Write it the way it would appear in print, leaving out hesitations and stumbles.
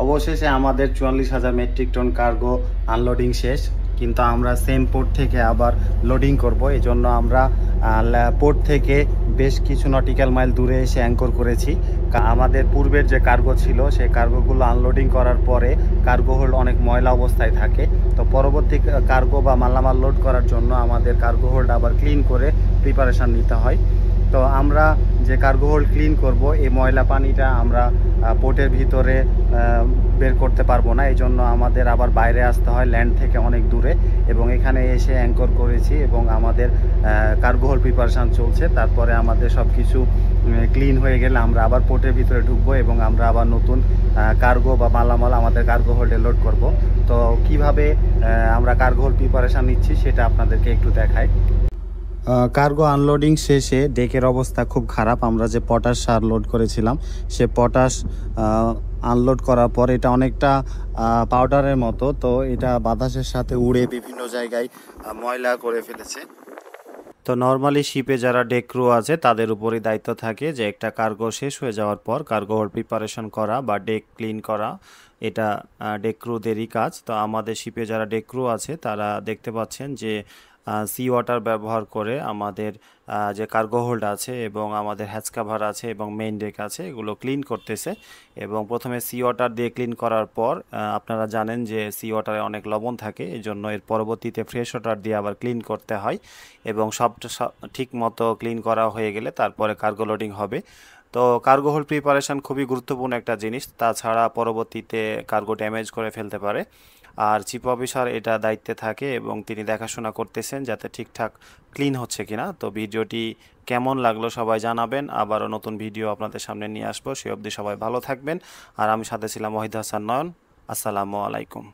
অবশেষে আমাদের 44,000 metric ton cargo unloading শেষ, কিন্তু আমরা সেম পোর্ট থেকে আবার লোডিং করব। এই জন্য আমরা পোর্ট থেকে বেশ কিছু নটিক্যাল মাইল দূরে এসে অ্যাঙ্কর করেছি। আমাদের পূর্বের যে কার্গো ছিল সেই কার্গোগুলো আনলোডিং করার পরে কার্গো হোল্ড অনেক ময়লা অবস্থায় থাকে। তো পরবর্তী কার্গো বা মালামাল লোড করার জন্য আমাদের কার্গো হোল্ড আবার ক্লিন করে প্রিপারেশান নিতে হয়। তো আমরা যে কার্গো হোল্ড ক্লিন করব, এই ময়লা পানিটা আমরা পোর্টের ভিতরে বের করতে পারবো না। এই জন্য আমাদের আবার বাইরে আসতে হয় ল্যান্ড থেকে অনেক দূরে, এবং এখানে এসে অ্যাঙ্কর করেছি এবং আমাদের কার্গো হোল্ড প্রিপারেশান চলছে। তারপরে আমাদের সব কিছু ক্লিন হয়ে গেলে আমরা আবার পোর্টের ভিতরে ঢুকবো এবং আমরা আবার নতুন কার্গো বা মালামাল আমাদের কার্গো হোল্ডে লোড করব। তো কিভাবে আমরা কার্গো হোল্ড প্রিপারেশান নিচ্ছি সেটা আপনাদেরকে একটু দেখাই। কার্গো আনলোডিং শেষে ডেকের অবস্থা খুব খারাপ। আমরা যে পটাশ সার লোড করেছিলাম সে পটাশ আনলোড করার পর এটা অনেকটা পাউডারের মতো, তো এটা বাতাসের সাথে উড়ে বিভিন্ন জায়গায় ময়লা করে ফেলেছে। তো নর্মালি শিপে যারা ডেক ক্রু আছে তাদের উপরই দায়িত্ব থাকে যে একটা কার্গো শেষ হয়ে যাওয়ার পর কার্গো হোল্ড প্রিপারেশন করা বা ডেক ক্লিন করা, এটা ডেক ক্রুদেরই কাজ। তো আমাদের শিপে যারা ডেক ক্রু আছে তারা দেখতে পাচ্ছেন যে সি ওয়াটার ব্যবহার করে আমাদের যে কার্গো হোল্ড আছে এবং আমাদের হ্যাচ কাভার আছে এবং মেইন ডেক আছে এগুলো ক্লিন করতেছে। এবং প্রথমে সি ওয়াটার দিয়ে ক্লিন করার পর আপনারা জানেন যে সি ওয়াটারে অনেক লবণ থাকে, এই জন্য এর পরবর্তীতে ফ্রেশ ওয়াটার দিয়ে আবার ক্লিন করতে হয় এবং সবটা ঠিক মতো ক্লিন করা হয়ে গেলে তারপরে কার্গো লোডিং হবে। তো কার্গো হোল্ড প্রিপারেশান খুবই গুরুত্বপূর্ণ একটা জিনিস, তাছাড়া পরবর্তীতে কার্গো ড্যামেজ করে ফেলতে পারে। আর চিফ অফিসার এটা দায়িত্বে থাকে এবং তিনি দেখাশোনা করতেছেন যাতে ঠিকঠাক ক্লিন হচ্ছে কিনা। তো ভিডিওটি কেমন লাগলো সবাই জানাবেন, আবারও নতুন ভিডিও আপনাদের সামনে নিয়ে আসবো। সে অবধি সবাই ভালো থাকবেন। আর আমি সাথে ছিলাম ওয়াহিদ হাসান নয়ন। আসসালামু আলাইকুম।